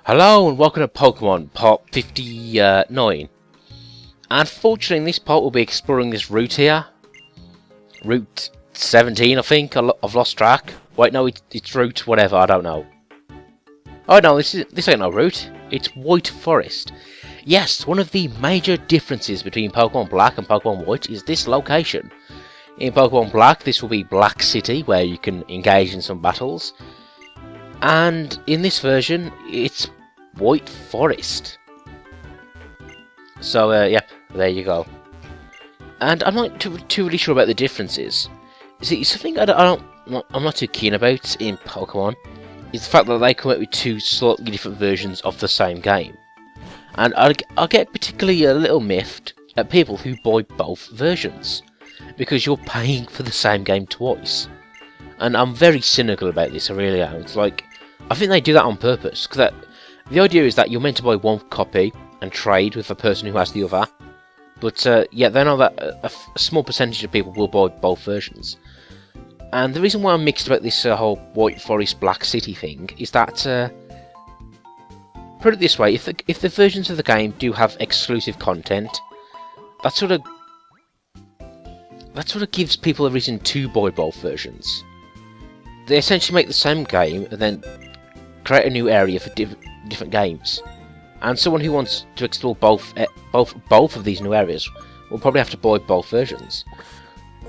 Hello and welcome to Pokemon Part 59. Unfortunately, in this part we'll be exploring this route here. Route 17, I think. I've lost track. Wait, no, it's route whatever, I don't know. Oh no, this ain't no route. It's White Forest. Yes, one of the major differences between Pokemon Black and Pokemon White is this location. In Pokemon Black, this will be Black City, where you can engage in some battles. And in this version, it's White Forest. So, yep, there you go. And I'm not too really sure about the differences. See, something I'm not too keen about in Pokemon is the fact that they come out with two slightly different versions of the same game. And I get particularly a little miffed at people who buy both versions, because you're paying for the same game twice. And I'm very cynical about this, I really am. It's like, I think they do that on purpose, because the idea is that you're meant to buy one copy and trade with the person who has the other. But yeah, they know that a small percentage of people will buy both versions. And the reason why I'm mixed about this whole White Forest Black City thing is that, put it this way, if the versions of the game do have exclusive content, that sort of gives people a reason to buy both versions. They essentially make the same game and then create a new area for different games, and someone who wants to explore both of these new areas will probably have to buy both versions.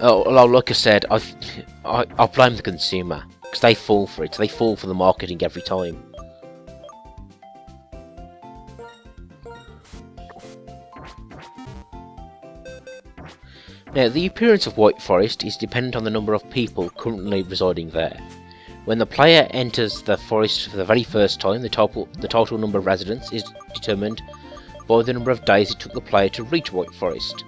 Although, like I said, I'll blame the consumer, because they fall for it. They fall for the marketing every time. Now, the appearance of White Forest is dependent on the number of people currently residing there. When the player enters the forest for the very first time, the total number of residents is determined by the number of days it took the player to reach White Forest.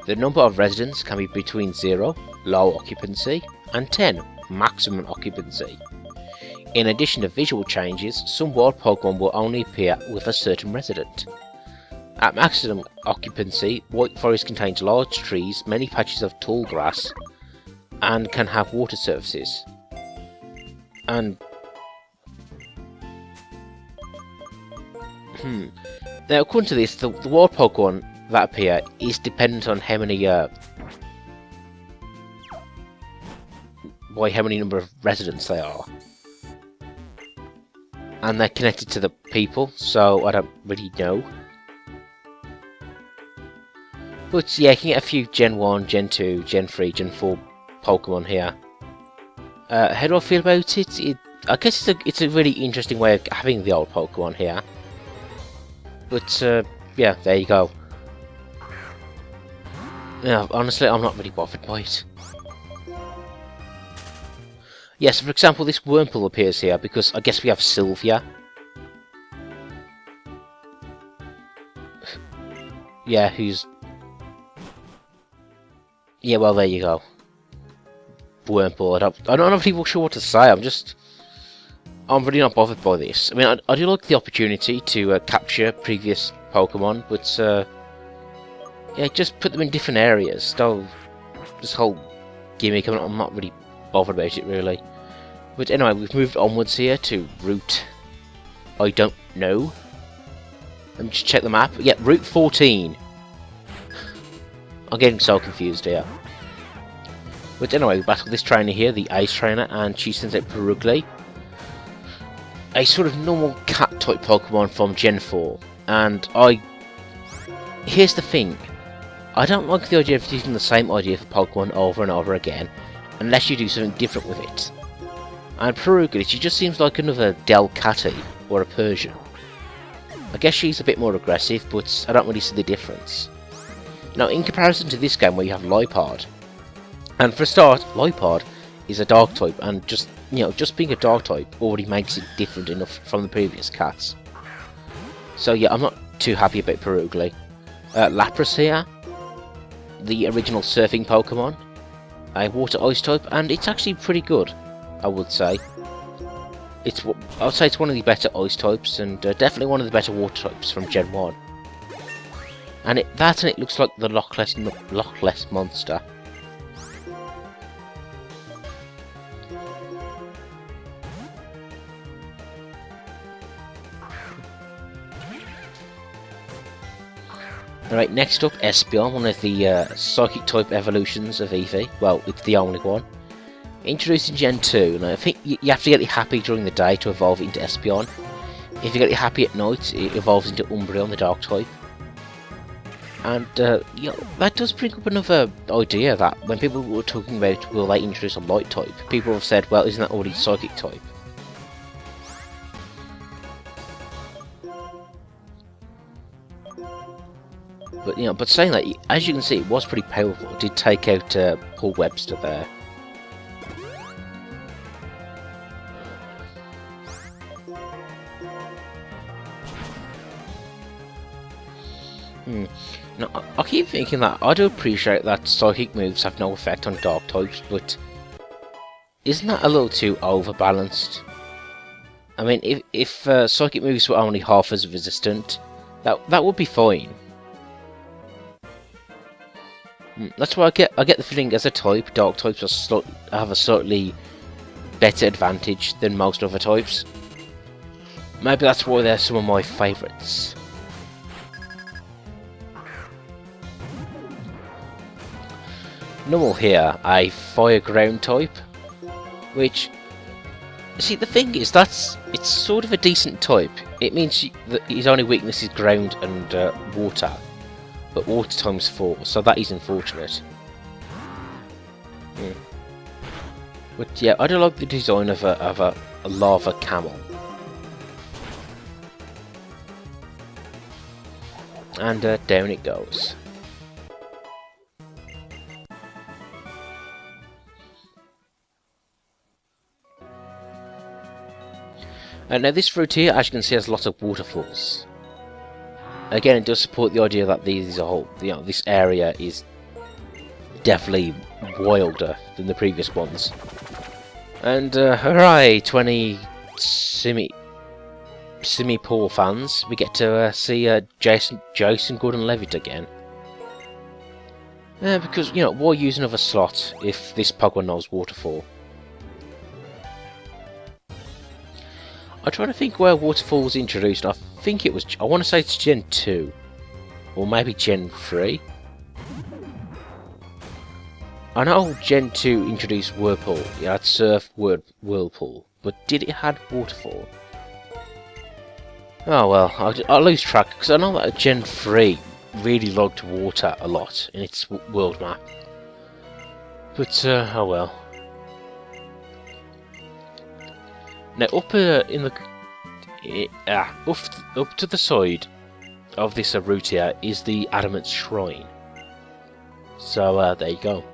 The number of residents can be between 0, low occupancy, and 10, maximum occupancy. In addition to visual changes, some wild Pokemon will only appear with a certain resident. At maximum occupancy, White Forest contains large trees, many patches of tall grass, and can have water surfaces. And now, according to this, the wild Pokemon that appear is dependent on how many number of residents they are, and they're connected to the people. So I don't really know. But yeah, you can get a few Gen 1, Gen 2, Gen 3, Gen 4 Pokemon here. How do I feel about it? I guess it's a really interesting way of having the old Pokemon here. But yeah, there you go. Yeah, honestly, I'm not really bothered by it. Yes, for example, this Wurmple appears here because I guess we have Sylvia. Yeah, who's... Yeah, well, there you go. Wurmple. I'm not really sure what to say. I'm really not bothered by this. I mean, I do like the opportunity to capture previous Pokemon, but yeah, just put them in different areas. This whole gimmick, I'm not really bothered about it, really. But anyway, we've moved onwards here to Route... I don't know. Let me just check the map. Yeah, Route 14. I'm getting so confused here. But anyway, we battle this trainer here, the Ace Trainer, and she sends out Purugly, a sort of normal cat-type Pokemon from Gen 4. And here's the thing. I don't like the idea of using the same idea for Pokemon over and over again, unless you do something different with it. And Purugly, she just seems like another Delcatty, or a Persian. I guess she's a bit more aggressive, but I don't really see the difference. Now, in comparison to this game where you have Liepard, and for a start, Liepard is a Dark type, and just being a Dark type already makes it different enough from the previous cats. So yeah, I'm not too happy about Purugly. Lapras here, the original surfing Pokemon, a Water Ice type, and it's actually pretty good, I would say. I would say it's one of the better Ice types, and definitely one of the better Water types from Gen 1. And it looks like the Loch Ness Monster. Alright, next up, Espeon, one of the Psychic type evolutions of Eevee. Well, it's the only one. Introduced in Gen 2, and I think you have to get it happy during the day to evolve it into Espeon. If you get it happy at night, it evolves into Umbreon, the Dark type. And you know, that does bring up another idea that when people were talking about will they introduce a Light type, people have said, well, isn't that already Psychic type? But you know, but saying that, as you can see, it was pretty powerful. It did take out Paul Webster there. Now, I keep thinking that I do appreciate that Psychic moves have no effect on Dark types, but isn't that a little too overbalanced? I mean, if Psychic moves were only half as resistant, that would be fine. That's why I get the feeling as a type, Dark types have a slightly better advantage than most other types. Maybe that's why they're some of my favourites. Normal here, a Fire Ground type, which, see, the thing is, it's sort of a decent type. It means that his only weakness is ground and water. But water times 4, so that is unfortunate. But yeah, I do like the design of a lava camel. And down it goes. Now this route here, as you can see, has lots of waterfalls. Again, it does support the idea that this area is definitely wilder than the previous ones. And hooray, 20 Simi-Poor fans, we get to see Jason Gordon-Levitt again. Because, you know, why use another slot if this Pokemon knows Waterfall? I'm trying to think where Waterfall was introduced. I think it was, I want to say it's Gen 2. Or maybe Gen 3. I know Gen 2 introduced Whirlpool. It had Surf, Whirlpool. But did it have Waterfall? Oh well, I'll lose track. Because I know that Gen 3 really logged water a lot in its world map. But, oh well. Now up in the up to the side of this route here is the Adamant Shrine. So there you go.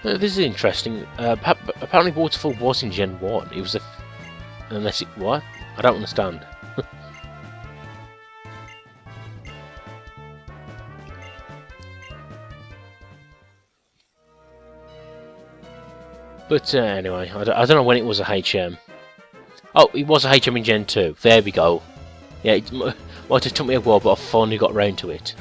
This is interesting. Apparently Waterfall was in Gen 1. It was unless it what? I don't understand. But anyway, I don't know when it was a HM. Oh, it was a HM in Gen 2. There we go. Yeah, it took me a while, but I finally got round to it.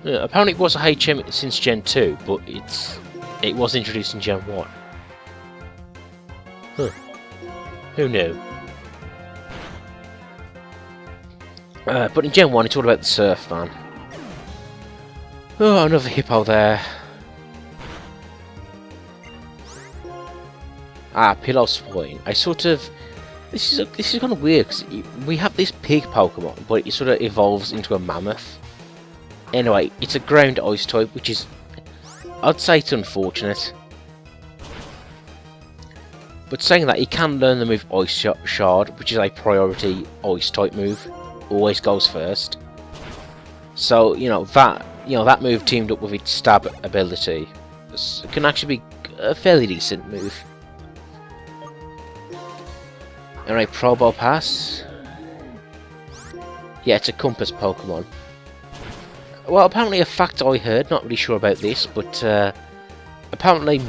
Yeah, apparently it was a HM since Gen 2, but it was introduced in Gen 1. Huh. Who knew? But in Gen 1 it's all about the surf, man. Oh, another hippo there. Pillow Swine. I sort of... This is kind of weird, because we have this pig Pokemon, but it sort of evolves into a mammoth. Anyway, it's a ground ice type, which is... I'd say it's unfortunate. But saying that, he can learn the move Ice Shard, which is a priority ice type move. Always goes first. So, that move teamed up with its stab ability, it can actually be a fairly decent move. Alright, Probo Pass. Yeah, it's a Compass Pokemon. Well, apparently a fact I heard, not really sure about this, but apparently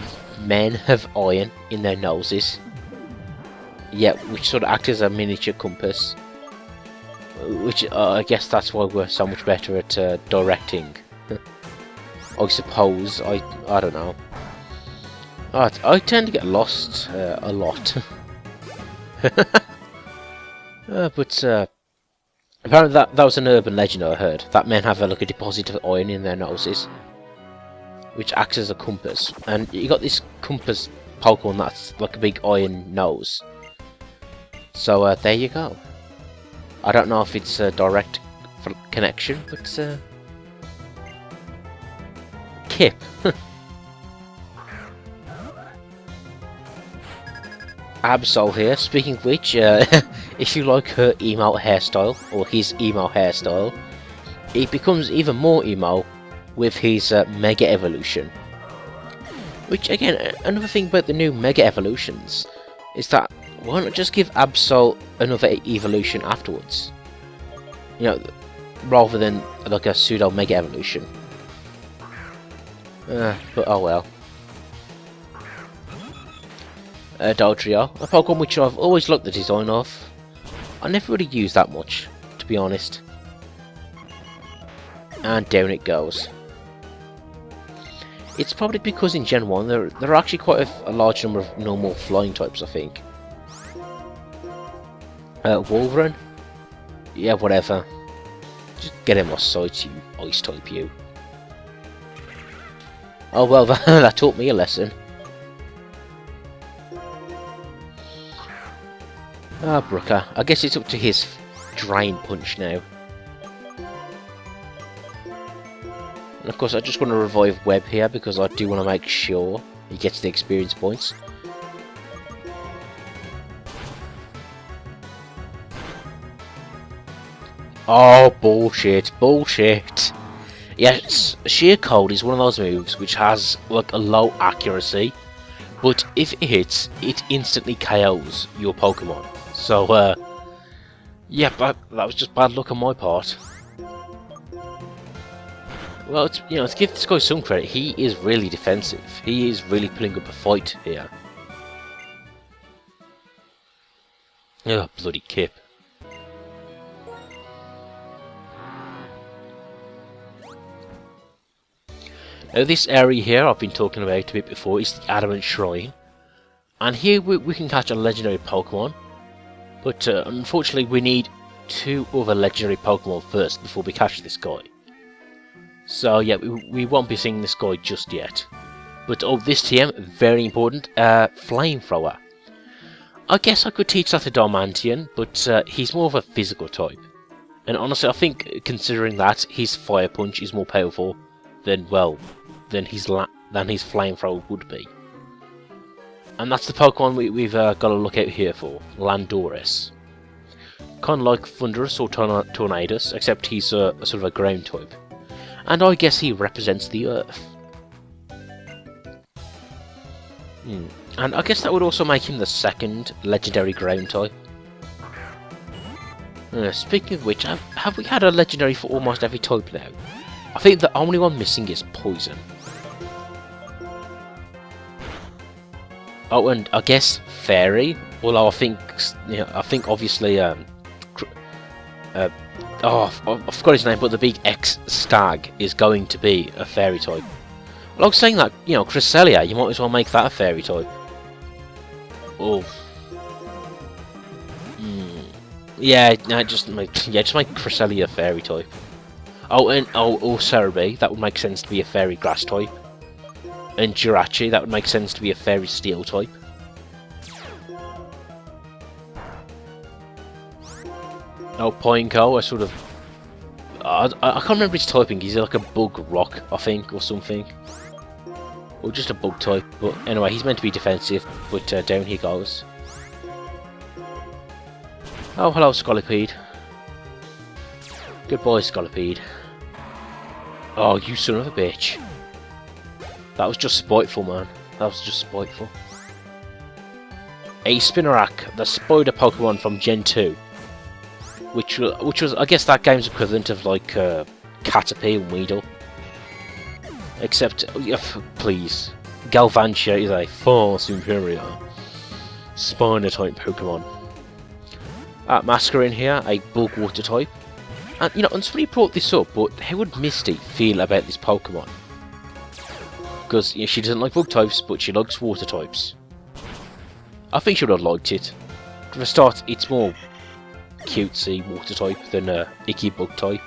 men have iron in their noses. Yeah, which sort of acts as a miniature compass. Which, I guess that's why we're so much better at directing. I suppose, I don't know. I tend to get lost a lot. But apparently that was an urban legend I heard, that men have like a deposit of iron in their noses, which acts as a compass. And you got this compass Pokemon that's like a big iron nose. So there you go. I don't know if it's a direct connection, but Kip. Absol here. Speaking of which, if you like her emo hairstyle, or his emo hairstyle, it becomes even more emo with his Mega Evolution. Which, again, another thing about the new Mega Evolutions is that why not just give Absol another evolution afterwards? You know, rather than like a pseudo Mega Evolution. But oh well. Dodrio, a Pokemon which I've always liked the design of. I never really used that much, to be honest. And down it goes. It's probably because in Gen 1 there are actually quite a large number of normal flying types, I think. Wolverine? Yeah, whatever. Just get him off sight, you ice type, you. Oh well, that taught me a lesson. Ah, Brooker. I guess it's up to his Drain Punch now. And of course, I just want to revive Webb here because I do want to make sure he gets the experience points. Oh, bullshit, bullshit. Yes, Sheer Cold is one of those moves which has like a low accuracy, but if it hits, it instantly KOs your Pokemon. So, yeah, that was just bad luck on my part. Well, it's, you know, to give this guy some credit, he is really defensive. He is really putting up a fight here. Oh, bloody Kip. Now, this area here I've been talking about a bit before is the Adamant Shrine. And here we can catch a legendary Pokemon. But unfortunately we need 2 other legendary Pokemon first before we catch this guy. So yeah, we won't be seeing this guy just yet. But oh, this TM, very important, Flamethrower. I guess I could teach that to Darmanitan, but he's more of a physical type. And honestly, I think considering that, his Fire Punch is more powerful than, well, than his Flamethrower would be. And that's the Pokemon we've got to look out here for, Landorus. Kind of like Thundurus or Tornadus, except he's a sort of a ground type. And I guess he represents the Earth. And I guess that would also make him the second legendary ground type. Speaking of which, have we had a legendary for almost every type now? I think the only one missing is Poison. Oh, and I guess Fairy. Although I think, you know, obviously, oh, I forgot his name, but the big X Stag is going to be a Fairy type. Well, I was saying that, you know, Cresselia, you might as well make that a Fairy type. Oh. Yeah, no, just make Cresselia a Fairy type. Oh, and Cerebi, that would make sense to be a Fairy Grass type. And Jirachi, that would make sense to be a Fairy Steel type. Oh, Poinko, a sort of... I can't remember his typing, he's like a bug rock, I think, or something. Or just a bug type, but anyway, he's meant to be defensive, but down he goes. Oh, hello, Scolipede. Goodbye, Scolipede. Oh, you son of a bitch. That was just spiteful, man. That was just spiteful. A Spinarak, the spider Pokemon from Gen 2. Which was, I guess, that game's equivalent of, like, Caterpie and Weedle. Except, please, Galvantula is a far superior Spina-type Pokemon. Masquerain here, a Bug Water type. And, you know, and somebody brought this up, but how would Misty feel about this Pokemon? Because she doesn't like bug types, but she likes water types. I think she would have liked it. For a start, it's more cutesy water type than icky bug type.